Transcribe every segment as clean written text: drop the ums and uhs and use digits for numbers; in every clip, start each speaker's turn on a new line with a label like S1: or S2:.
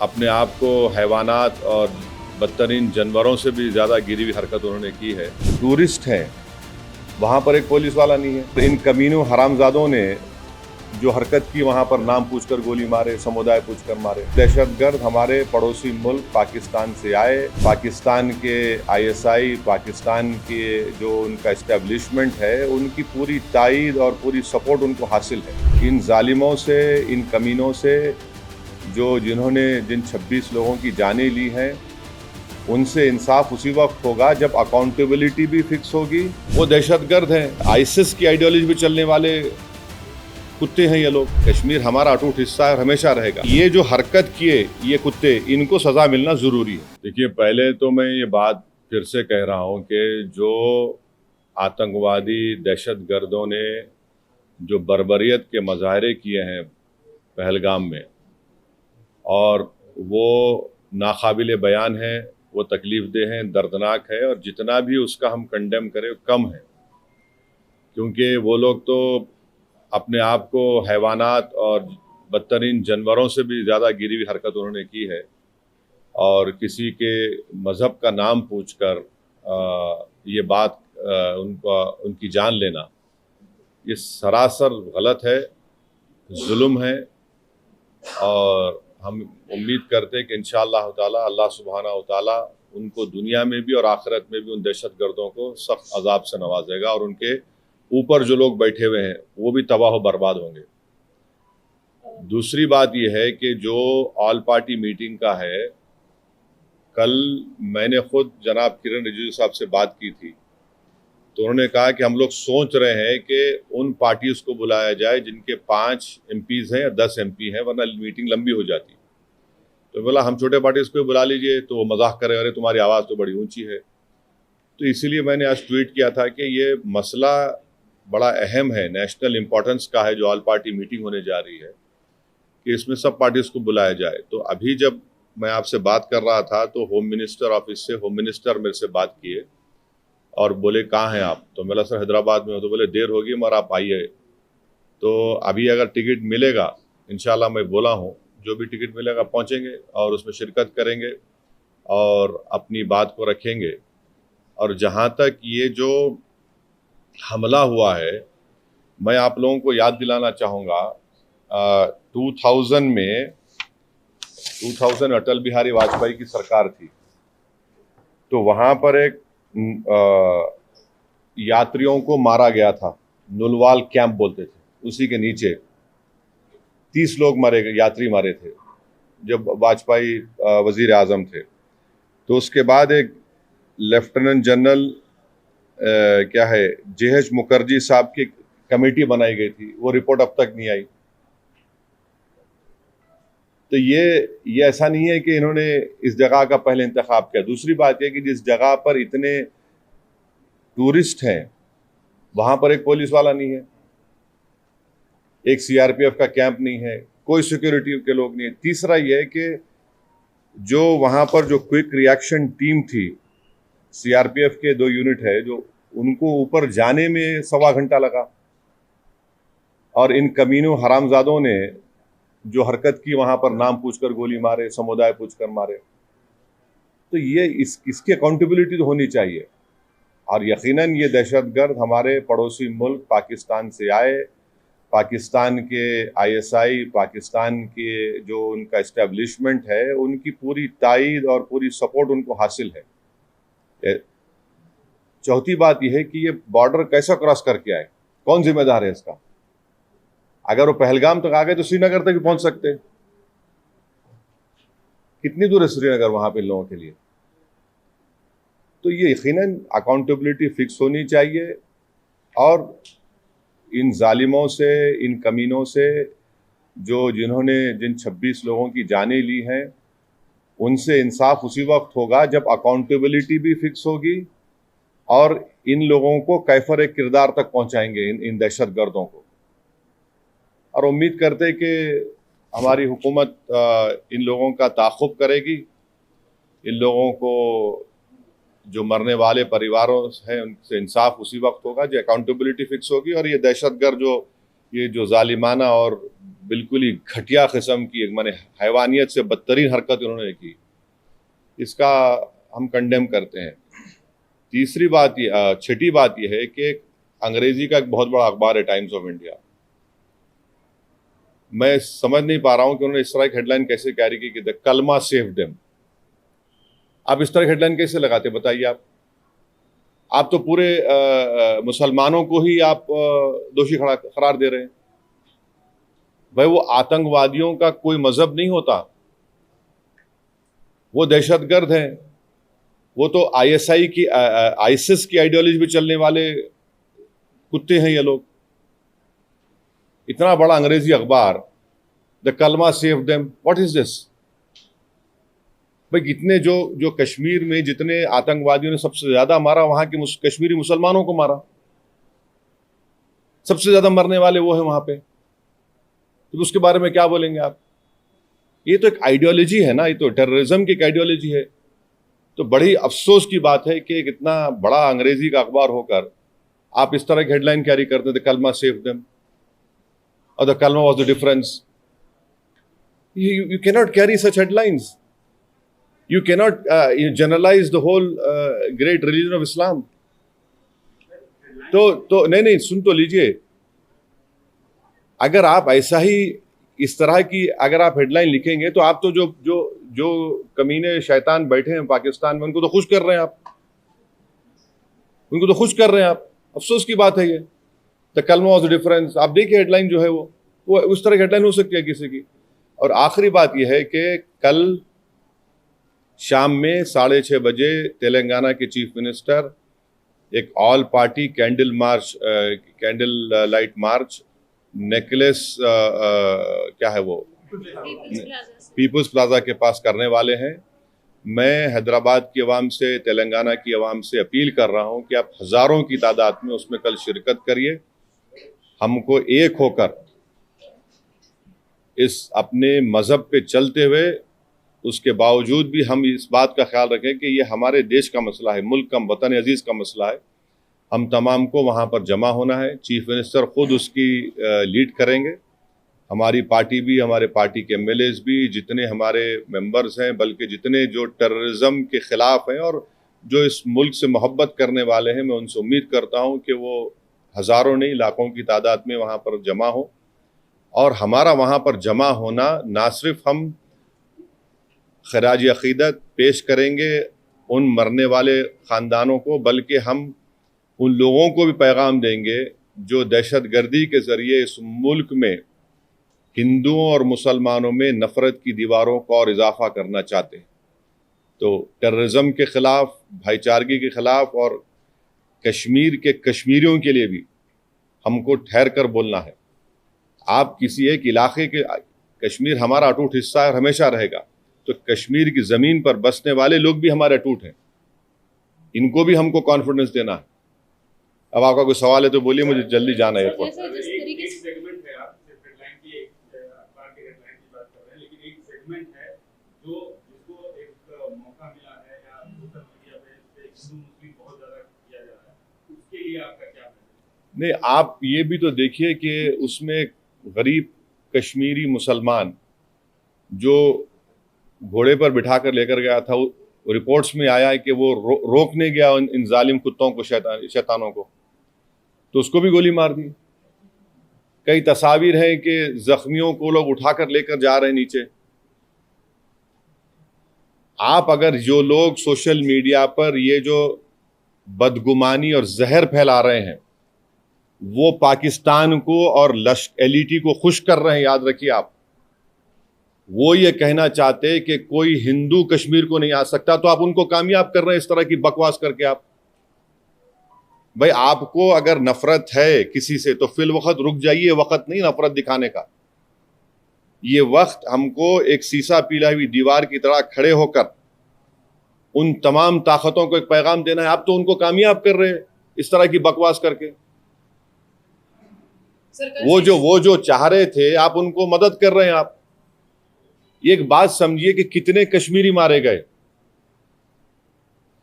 S1: अपने आप को हैवानात और बदतरीन जानवरों से भी ज़्यादा गिरी हुई हरकत उन्होंने की है। टूरिस्ट हैं, वहाँ पर एक पुलिस वाला नहीं है। तो इन कमीनों हरामजादों ने जो हरकत की, वहाँ पर नाम पूछकर गोली मारे, समुदाय पूछकर मारे। दहशतगर्द हमारे पड़ोसी मुल्क पाकिस्तान से आए, पाकिस्तान के ISI, पाकिस्तान के जो उनका इस्टेब्लिशमेंट है, उनकी पूरी तायीद और पूरी सपोर्ट उनको हासिल है। इन जालिमों से, इन कमीनों से जिन्होंने जिन 26 लोगों की जानें ली हैं, उनसे इंसाफ उसी वक्त होगा जब अकाउंटेबिलिटी भी फिक्स होगी। वो दहशतगर्द हैं, ISIS की आइडियोलॉजी भी चलने वाले कुत्ते हैं ये लोग। कश्मीर हमारा अटूट हिस्सा है और हमेशा रहेगा। ये जो हरकत किए ये कुत्ते, इनको सजा मिलना जरूरी है। देखिए, पहले तो मैं ये बात फिर से कह रहा हूँ कि जो आतंकवादी दहशतगर्दों ने जो बर्बरियत के मजाहरे किए हैं पहलगाम में, और वो नाकाबिले बयान है, वो तकलीफदेह हैं, दर्दनाक है, और जितना भी उसका हम कंडेम करें कम है, क्योंकि वो लोग तो अपने आप को हैवानात और बदतरीन जानवरों से भी ज़्यादा गिरी हुई हरकत उन्होंने की है। और किसी के मज़हब का नाम पूछकर ये बात उनकी जान लेना, ये सरासर गलत है, जुल्म है। और हम उम्मीद करते हैं कि इंशाअल्लाह ताला अल्लाह सुब्हानहू व तआला उनको दुनिया में भी और आखिरत में भी उन दहशतगर्दों को सख्त अजाब से नवाजेगा, और उनके ऊपर जो लोग बैठे हुए हैं वो भी तबाह बर्बाद होंगे। दूसरी बात यह है कि जो ऑल पार्टी मीटिंग का है, कल मैंने खुद जनाब किरण रिजिजू साहब से बात की थी, तो उन्होंने कहा कि हम लोग सोच रहे हैं कि उन पार्टीज को बुलाया जाए जिनके 5 MPs हैं या 10 MP हैं, वरना मीटिंग लंबी हो जाती। तो बोला हम छोटे पार्टीज को बुला लीजिए, तो वो मजाक करे, अरे तुम्हारी आवाज़ तो बड़ी ऊंची है। तो इसीलिए मैंने आज ट्वीट किया था कि ये मसला बड़ा अहम है, नेशनल इम्पोर्टेंस का है, जो ऑल पार्टी मीटिंग होने जा रही है, कि इसमें सब पार्टीज को बुलाया जाए। तो अभी जब मैं आपसे बात कर रहा था तो होम मिनिस्टर ऑफिस से होम मिनिस्टर मेरे से बात किए और बोले कहाँ हैं आप? तो मैं बोला सर हैदराबाद में हो। तो बोले देर होगी मगर आप आइए। तो अभी अगर टिकट मिलेगा, इंशाल्लाह मैं बोला हूँ, जो भी टिकट मिलेगा पहुँचेंगे और उसमें शिरकत करेंगे और अपनी बात को रखेंगे। और जहाँ तक ये जो हमला हुआ है, मैं आप लोगों को याद दिलाना चाहूँगा, 2000 अटल बिहारी वाजपेयी की सरकार थी, तो वहाँ पर एक यात्रियों को मारा गया था, नुलवाल कैंप बोलते थे, उसी के नीचे 30 लोग मारे गए, यात्री मारे थे जब वाजपेयी वजीर आजम थे। तो उसके बाद एक लेफ्टिनेंट जनरल क्या है JH मुखर्जी साहब की कमेटी बनाई गई थी, वो रिपोर्ट अब तक नहीं आई। तो ये ऐसा नहीं है कि इन्होंने इस जगह का पहले इंतखाब किया। दूसरी बात यह कि जिस जगह पर इतने टूरिस्ट हैं, वहां पर एक पुलिस वाला नहीं है, एक CRPF का कैंप नहीं है, कोई सिक्योरिटी के लोग नहीं है। तीसरा यह है कि जो वहां पर जो क्विक रिएक्शन टीम थी, CRPF के 2 यूनिट है, जो उनको ऊपर जाने में 1.25 घंटा लगा, और इन कमीनों हरामजादों ने जो हरकत की, वहां पर नाम पूछकर गोली मारे, समुदाय पूछकर मारे। तो ये इसकी अकाउंटेबिलिटी तो होनी चाहिए। और यकीनन ये दहशतगर्द हमारे पड़ोसी मुल्क पाकिस्तान से आए, पाकिस्तान के ISI, पाकिस्तान के जो उनका इस्टेब्लिशमेंट है, उनकी पूरी तायीद और पूरी सपोर्ट उनको हासिल है। चौथी बात यह है कि ये बॉर्डर कैसा क्रॉस करके आए, कौन जिम्मेदार है इसका? अगर वो पहलगाम तक आ गए तो श्रीनगर तक भी पहुंच सकते हैं। कितनी दूर है श्रीनगर वहां पे लोगों के लिए? तो ये यकीनन अकाउंटेबिलिटी फिक्स होनी चाहिए, और इन जालिमों से, इन कमीनों से जिन्होंने जिन 26 लोगों की जानें ली हैं, उनसे इंसाफ उसी वक्त होगा जब अकाउंटेबिलिटी भी फिक्स होगी, और इन लोगों को कैफर किरदार तक पहुंचाएंगे, इन दहशतगर्दों को। और उम्मीद करते कि हमारी हुकूमत इन लोगों का ताक़ुब करेगी, इन लोगों को जो मरने वाले परिवारों हैं उनसे इंसाफ उसी वक्त होगा जब अकाउंटेबिलिटी फिक्स होगी, और ये दहशतगर्द जो जालिमाना और बिल्कुल ही घटिया किस्म की, माने हैवानियत से बदतरीन हरकत उन्होंने की, इसका हम कंडेम करते हैं। तीसरी बात ये, छठी बात यह है कि अंग्रेजी का एक बहुत बड़ा अखबार है टाइम्स ऑफ इंडिया। मैं समझ नहीं पा रहा हूं कि उन्होंने इस तरह की हेडलाइन कैसे कैरी की कि द कलमा सेव देम। आप इस तरह की हेडलाइन कैसे लगाते, बताइए आप तो पूरे मुसलमानों को ही आप दोषी करार दे रहे हैं। भाई वो आतंकवादियों का कोई मजहब नहीं होता, वो दहशतगर्द हैं, वो तो आईएसआई की आईसिस की आइडियोलॉजी भी चलने वाले कुत्ते हैं ये लोग। इतना बड़ा अंग्रेजी अखबार, द कलमा save them, what is this? भाई कितने जो कश्मीर में जितने आतंकवादियों ने सबसे ज्यादा मारा, वहां के कश्मीरी मुसलमानों को मारा, सबसे ज्यादा मरने वाले वो है वहां पे, तो उसके बारे में क्या बोलेंगे आप? ये तो एक आइडियोलॉजी है ना, ये तो टेररिज्म की एक आइडियोलॉजी है। तो बड़ी अफसोस की बात है कि इतना बड़ा अंग्रेजी का अखबार होकर आप इस तरह की हेडलाइन कैरी करते थे, कलमा सेव देम और द कलमा was the difference. You cannot carry such headlines. You cannot generalize the whole great religion of Islam. तो नहीं, सुन तो लीजिए। अगर आप ऐसा ही इस तरह की अगर आप हेडलाइन लिखेंगे तो आप तो जो कमीने शैतान बैठे हैं पाकिस्तान में, उनको तो खुश कर रहे हैं आप, उनको तो खुश कर रहे हैं आप। अफसोस की बात है ये। द कलमा वाज द डिफरेंस, आप देखिए हेडलाइन जो है वो उस तरह की हेडलाइन हो सकती है किसी की। और आखिरी बात यह है कि कल शाम में 6:30 बजे तेलंगाना के चीफ मिनिस्टर एक all party candle light march necklace क्या है वो पीपुल्स प्लाजा के पास करने वाले हैं। मैं हैदराबाद की आवाम से, तेलंगाना की आवाम से अपील कर रहा हूं कि आप हजारों की तादाद में उसमें कल शिरकत करिए। हमको एक होकर इस अपने मजहब पे चलते हुए, उसके बावजूद भी हम इस बात का ख्याल रखें कि ये हमारे देश का मसला है, मुल्क का, वतन अजीज का मसला है। हम तमाम को वहाँ पर जमा होना है। चीफ मिनिस्टर खुद उसकी लीड करेंगे, हमारी पार्टी भी, हमारे पार्टी के एमएलएज भी, जितने हमारे मेंबर्स हैं, बल्कि जितने जो टेररिज्म के खिलाफ हैं और जो इस मुल्क से मोहब्बत करने वाले हैं, मैं उनसे उम्मीद करता हूँ कि वो हज़ारों नहीं लाखों की तादाद में वहाँ पर जमा हो। और हमारा वहाँ पर जमा होना ना सिर्फ हम खराज अक़ीदत पेश करेंगे उन मरने वाले ख़ानदानों को, बल्कि हम उन लोगों को भी पैगाम देंगे जो दहशतगर्दी के ज़रिए इस मुल्क में हिंदुओं और मुसलमानों में नफ़रत की दीवारों को और इजाफा करना चाहते हैं। तो टेररिज्म के ख़िलाफ़, भाईचारगी के ख़िलाफ़ और कश्मीर के कश्मीरियों के लिए भी हमको ठहर कर बोलना है। आप किसी एक इलाके के, कश्मीर हमारा अटूट हिस्सा है और हमेशा रहेगा, तो कश्मीर की ज़मीन पर बसने वाले लोग भी हमारे अटूट हैं, इनको भी हमको कॉन्फिडेंस देना है। अब आपका कोई सवाल है तो बोलिए, मुझे जल्दी जाना है एयरपोर्ट। नहीं, आप ये भी तो देखिए कि उसमें गरीब कश्मीरी मुसलमान जो घोड़े पर बिठा कर लेकर गया था, रिपोर्ट्स में आया है कि वो रोकने गया इन जालिम कुत्तों को, शैतानों को, तो उसको भी गोली मार दी। कई तस्वीर हैं कि जख्मियों को लोग उठाकर लेकर जा रहे हैं नीचे। आप अगर जो लोग सोशल मीडिया पर ये जो बदगुमानी और जहर फैला रहे हैं, वो पाकिस्तान को और एलईटी को खुश कर रहे हैं, याद रखिए आप। वो ये कहना चाहते कि कोई हिंदू कश्मीर को नहीं आ सकता, तो आप उनको कामयाब कर रहे हैं इस तरह की बकवास करके। आप भाई, आपको अगर नफरत है किसी से तो फिल वक्त रुक जाइए, वक्त नहीं नफरत दिखाने का। ये वक्त हमको एक सीसा पीला हुई दीवार की तरह खड़े होकर उन तमाम ताकतों को एक पैगाम देना है। आप तो उनको कामयाब कर रहे हैं इस तरह की बकवास करके। वो जो चाह रहे थे, आप उनको मदद कर रहे हैं। आप एक बात समझिए कि कितने कश्मीरी मारे गए, तो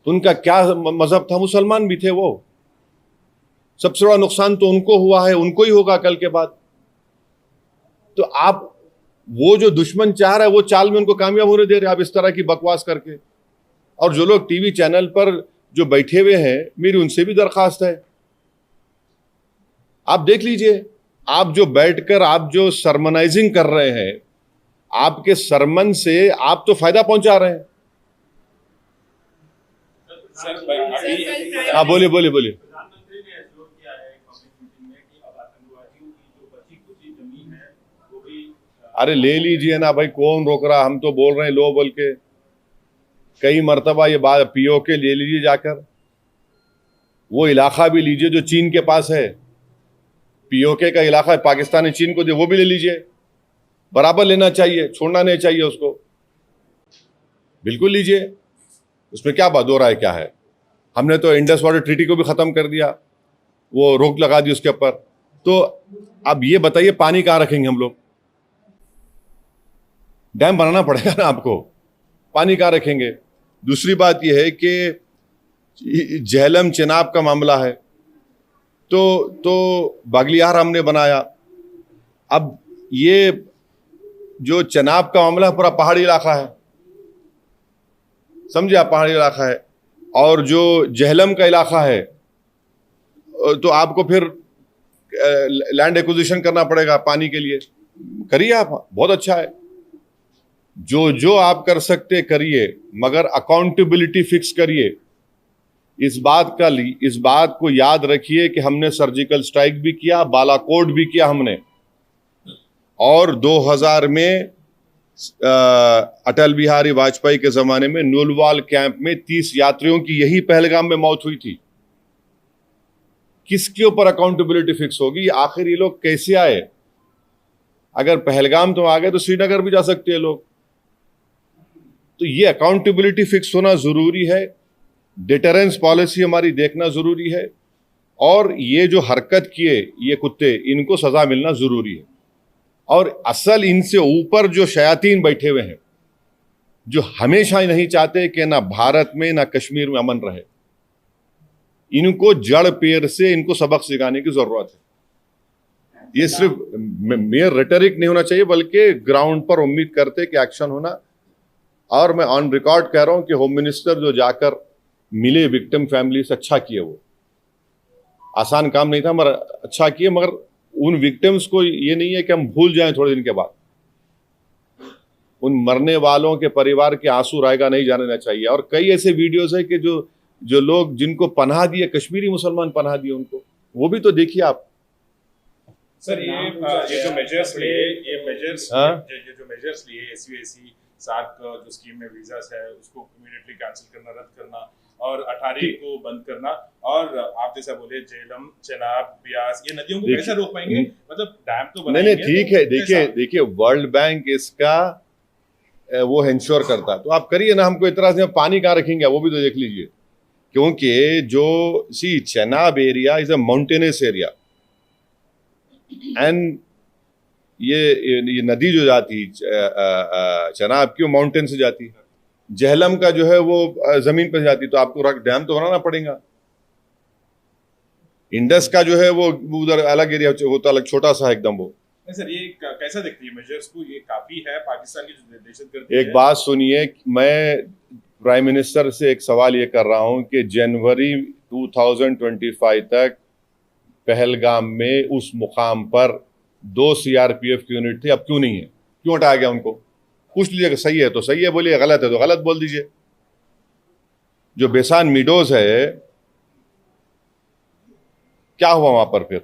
S1: उनका क्या मजहब था? मुसलमान भी थे वो। सबसे बड़ा नुकसान तो उनको हुआ है, उनको ही होगा कल के बाद। तो आप वो जो दुश्मन चाह रहा है वो चाल में उनको कामयाब होने दे रहे हैं आप इस तरह की बकवास करके। और जो लोग टीवी चैनल पर जो बैठे हुए हैं, मेरी उनसे भी दरखास्त है, आप देख लीजिए, आप जो बैठकर आप जो सरमनाइजिंग कर रहे हैं, आपके सरमन से आप तो फायदा पहुंचा रहे हैं। हाँ बोलिए बोलिए बोलिए।
S2: प्रधानमंत्री ने एश्योर किया है कांग्रेस मीटिंग में कि अब आतंकवादियों की जो बची खुची जमीन है वो भी
S1: अरे ले लीजिए ना भाई, कौन रोक रहा, हम तो बोल रहे हैं लो बोल के कई मर्तबा ये बात। पीओके ले लीजिए जाकर, वो इलाका भी लीजिए जो चीन के पास है, पीओके का इलाका पाकिस्तान ने चीन को दिया, वो भी ले लीजिए, बराबर लेना चाहिए, छोड़ना नहीं चाहिए उसको, बिल्कुल लीजिए, उसमें क्या बात हो रहा है क्या है। हमने तो इंडस वाटर ट्रीटी को भी खत्म कर दिया, वो रोक लगा दी उसके ऊपर। तो अब ये बताइए पानी कहाँ रखेंगे हम लोग, डैम बनाना पड़ेगा ना आपको, पानी कहाँ रखेंगे। दूसरी बात यह है कि झेलम चेनाब का मामला है, तो बागलियार हमने बनाया। अब ये जो चेनाब का मामला है पूरा पहाड़ी इलाका है, समझे आप, पहाड़ी इलाका है। और जो झेलम का इलाका है तो आपको फिर लैंड एक्विजिशन करना पड़ेगा पानी के लिए, करिए आप, बहुत अच्छा है, जो आप कर सकते करिए, मगर अकाउंटेबिलिटी फिक्स करिए। इस बात को याद रखिए कि हमने सर्जिकल स्ट्राइक भी किया, बालाकोट भी किया हमने, और 2000 में अटल बिहारी वाजपेयी के जमाने में नुलवाल कैंप में 30 यात्रियों की यही पहलगाम में मौत हुई थी। किसके ऊपर अकाउंटेबिलिटी फिक्स होगी, आखिर ये लोग कैसे आए। अगर पहलगाम तो आ गए तो श्रीनगर भी जा सकते हैं लोग। तो ये अकाउंटेबिलिटी फिक्स होना जरूरी है, डिटरेंस पॉलिसी हमारी देखना जरूरी है, और ये जो हरकत किए ये कुत्ते, इनको सजा मिलना जरूरी है। और असल इनसे ऊपर जो शयातीन बैठे हुए हैं, जो हमेशा ही नहीं चाहते कि ना भारत में ना कश्मीर में अमन रहे, इनको जड़ पेड़ से इनको सबक सिखाने की जरूरत है। ये सिर्फ मेयर रेटरिक नहीं होना चाहिए, बल्कि ग्राउंड पर उम्मीद करते कि एक्शन होना। और मैं ऑन रिकॉर्ड कह रहा हूं कि होम मिनिस्टर जो जाकर मिले विक्टिम फैमिली से, अच्छा किए, वो आसान काम नहीं था मगर अच्छा किए। मगर उन विक्टिम्स को ये नहीं है कि हम भूल जाएं थोड़े दिन के बाद, उन मरने वालों के परिवार के आंसू रायगा नहीं जाना चाहिए। और कई ऐसे वीडियोस है कि जो लोग जिनको पनाह दिए, कश्मीरी मुसलमान पनाह दिए उनको, वो भी तो देखिए आप।
S2: सर ये जो मेजर्स लिए, ये जो मेजर्स लिए एसयूएसी सार्क जो स्कीम में वीजास है उसको इमीडिएटली कैंसिल करना, रद्द करना, और 18 को बंद करना, और आप जैसा बोले झेलम, चेनाब, ब्यास, ये नदियों को कैसे रोक पाएंगे। मतलब डैम तो बनाएंगे,
S1: नहीं ठीक है, देखिए वर्ल्ड बैंक इसका वो इंश्योर करता है, तो आप करिए ना, हमको इतना से पानी कहाँ रखेंगे वो भी तो देख लीजिए। क्योंकि जो Chenab area is a mountainous area, and ये नदी जो जाती चेनाब की, वो माउंटेन से जाती है। झेलम का जो है वो जमीन पर जाती, तो आपको डैम तो बनाना पड़ेगा। इंडस का जो है वो उधर अलग एरिया, वो तो अलग छोटा सा एकदम। वो
S2: नहीं सर, ये कैसा दिखती है मेजर्स को, ये काफी है पाकिस्तान की जो दहशतगर्दी
S1: एक बात सुनिए, मैं प्राइम मिनिस्टर से एक सवाल ये कर रहा हूं कि जनवरी 2025 तक पहलगाम में उस मुकाम पर 2 सीआरपीएफ की यूनिट थी, अब क्यों नहीं है, क्यों हटाया गया उनको। पूछ लीजिएगा, सही है तो सही है बोलिए, गलत है तो गलत बोल दीजिए। जो बेसान मीडोज है, क्या हुआ वहां पर फिर।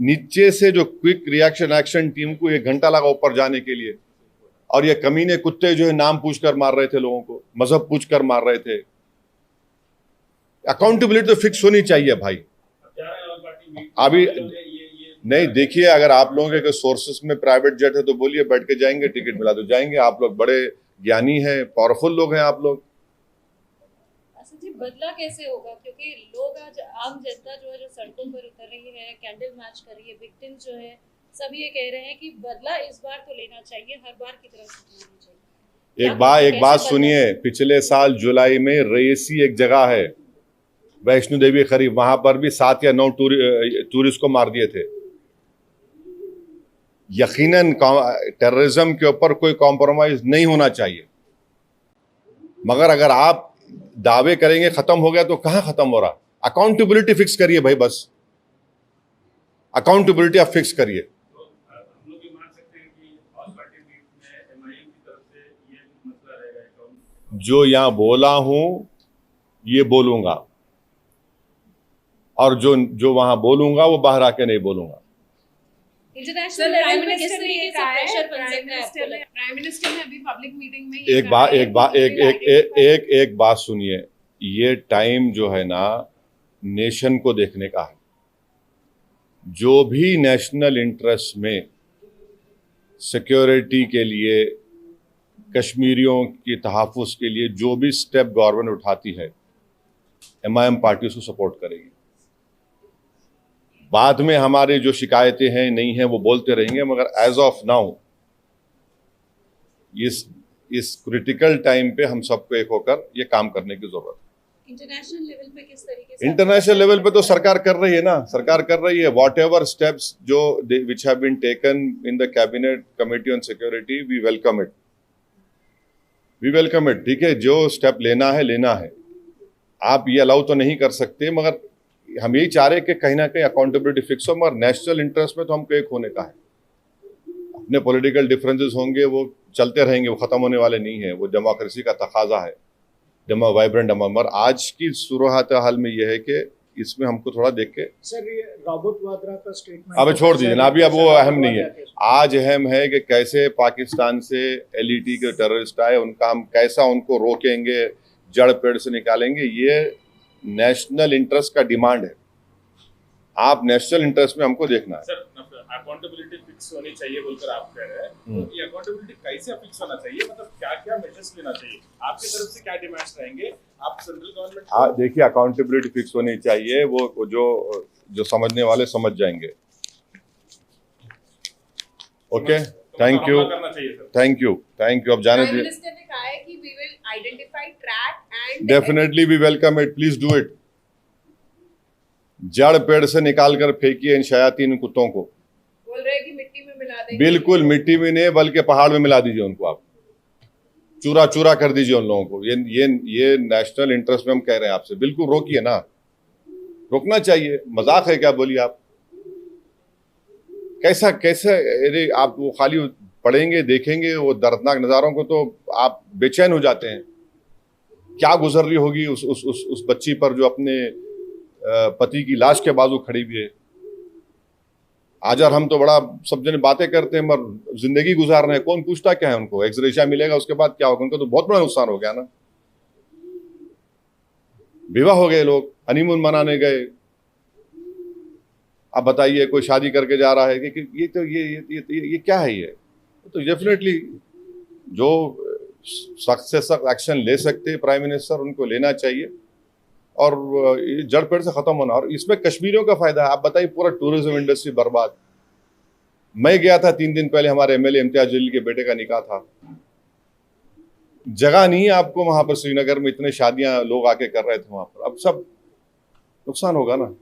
S1: नीचे से जो क्विक रिएक्शन एक्शन टीम को 1 घंटा लगा ऊपर जाने के लिए, और ये कमीने कुत्ते जो है नाम पूछकर मार रहे थे लोगों को, मजहब पूछकर मार रहे थे। अकाउंटेबिलिटी तो फिक्स होनी चाहिए भाई। अभी नहीं, देखिए, अगर आप लोगों के सोर्सेस में प्राइवेट जेट है तो बोलिए, बैठ के जाएंगे, टिकट मिला तो जाएंगे। आप लोग बड़े ज्ञानी हैं, पावरफुल लोग हैं आप लोग।
S3: जी बदला कैसे होगा, क्योंकि लोग आज, आम जनता जो है जो सड़कों पर उतर रही है, कैंडल मार्च कर रही है, विक्टिम जो है सब ये कह रहे हैं कि बदला इस बार तो लेना चाहिए, हर बार की तरह नहीं चाहिए।
S1: एक बात सुनिए, पिछले साल जुलाई में रेसी एक जगह है वैष्णो देवी करीब, वहां पर भी 7 या 9 टूरिस्ट को मार दिए थे। यकीनन टेररिज्म के ऊपर कोई कॉम्प्रोमाइज नहीं होना चाहिए, मगर अगर आप दावे करेंगे खत्म हो गया तो कहाँ खत्म हो रहा? अकाउंटेबिलिटी फिक्स करिए भाई, बस अकाउंटेबिलिटी आप फिक्स करिए।
S2: तो हम लोग ये मान सकते हैं कि ऑल पार्टी मीट में एमआईएम की तरफ से ये मसला रहेगा।
S1: जो यहाँ बोला हूं ये बोलूंगा, और जो वहां बोलूंगा वो बाहर आके नहीं बोलूंगा।
S3: इंटरनेशनल
S4: प्राइम
S3: लेवल पे किस
S4: मिनिस्टर ने
S3: तरीके
S4: ये
S3: से
S4: कहा है,
S3: प्रेशर बन सकता है आपको लगता है?
S4: प्राइम मिनिस्टर ने अभी पब्लिक मीटिंग में
S1: एक बात सुनिए, ये टाइम जो है ना नेशन को देखने का है। जो भी नेशनल इंटरेस्ट में सिक्योरिटी के लिए, कश्मीरियों की तहफ़्फ़ुज़ के लिए जो भी स्टेप गवर्नमेंट उठाती है, एमआईएम पार्टी उसको सपोर्ट करेगी। बाद में हमारी जो शिकायतें हैं नहीं हैं वो बोलते रहेंगे, मगर एज ऑफ नाउ इस क्रिटिकल टाइम पे हम सबको एक होकर ये काम करने की जरूरत है।
S3: इंटरनेशनल लेवल पे किस तरीके से?
S1: इंटरनेशनल लेवल पे तो सरकार कर रही है ना, सरकार कर रही है। वॉट एवर स्टेप्स जो which have been taken in the cabinet committee on security, we welcome it, ठीक है। जो स्टेप लेना है। आप ये अलाउ तो नहीं कर सकते, मगर हम यही चाह रहे हैं कि कहीं ना कहीं अकाउंटेबिलिटी फिक्स हो, मगर नेशनल इंटरेस्ट में तो हमको एक होने का है। अपने पॉलिटिकल डिफरेंसेस होंगे, वो चलते रहेंगे, वो ख़त्म होने वाले नहीं है। वो डेमोक्रेसी का तकाजा है, वाइब्रेंट मगर आज की सूरत हाल में यह है कि इसमें हमको थोड़ा देख के
S5: सर ये रॉबर्ट वाड्रा का स्टेटमेंट
S1: अब छोड़ दीजिए ना, अभी अब वो अहम नहीं है। आज अहम है कि कैसे पाकिस्तान से एलईटी के टेररिस्ट आए, उनका हम कैसा उनको रोकेंगे, जड़ पेड़ से निकालेंगे। ये नेशनल इंटरेस्ट का डिमांड है। आप नेशनल इंटरेस्ट में हमको देखना है।
S2: सर अकाउंटेबिलिटी फिक्स होनी चाहिए बोलकर आप कह रहे हैं, तो ये अकाउंटेबिलिटी कैसे फिक्स होना चाहिए? मतलब क्या क्या मेजर्स लेना चाहिए? आपकी तरफ से क्या डिमांड्स रहेंगे? आप सेंट्रल गवर्नमेंट
S1: देखिए, अकाउंटेबिलिटी फिक्स होनी चाहिए, वो जो समझने वाले समझ जाएंगे। Okay, thank you. अब जाने
S4: प्राइम
S1: दीजिए।
S4: मिनिस्टर ने कहा है कि we will identify, track and
S1: definitely we welcome it, please do it. जड़ पेड़ से निकाल कर फेंकिए इन शयातीन कुत्तों को।
S4: बोल रहे हैं कि मिट्टी में मिला देंगे।
S1: बिल्कुल मिट्टी में नहीं, बल्कि पहाड़ में मिला दीजिए उनको। आप चूरा चूरा कर दीजिए उन लोगों को। ये नेशनल इंटरेस्ट में हम कह रहे हैं आपसे, बिल्कुल रोकिए ना, रोकना चाहिए। मजाक है क्या? बोलिए आप, कैसा अरे आप वो खाली पढ़ेंगे, देखेंगे वो दर्दनाक नज़ारों को तो आप बेचैन हो जाते हैं। क्या गुजर रही होगी उस बच्ची पर जो अपने पति की लाश के बाजू खड़ी हुई है। आज और हम तो बड़ा सब जने बातें करते हैं, मगर जिंदगी गुजार रहे हैं। कौन पूछता क्या है उनको? एक्सग्रेशिया मिलेगा, उसके बाद क्या होगा? उनको तो बहुत बड़ा नुकसान हो गया ना। विवाह हो गए, लोग हनीमून मनाने गए। अब बताइए, कोई शादी करके जा रहा है कि ये क्या है? ये तो डेफिनेटली जो सख्त से सख्त एक्शन ले सकते हैं प्राइम मिनिस्टर, उनको लेना चाहिए और ये जड़ पेड़ से खत्म होना। और इसमें कश्मीरियों का फायदा है। आप बताइए, पूरा टूरिज्म इंडस्ट्री बर्बाद। मैं गया था 3 दिन पहले, हमारे एमएलए इम्तियाज जलील के बेटे का निकाह था। जगह नहीं है आपको वहां पर, श्रीनगर में इतने शादियां लोग आके कर रहे थे वहां पर। अब सब नुकसान होगा ना।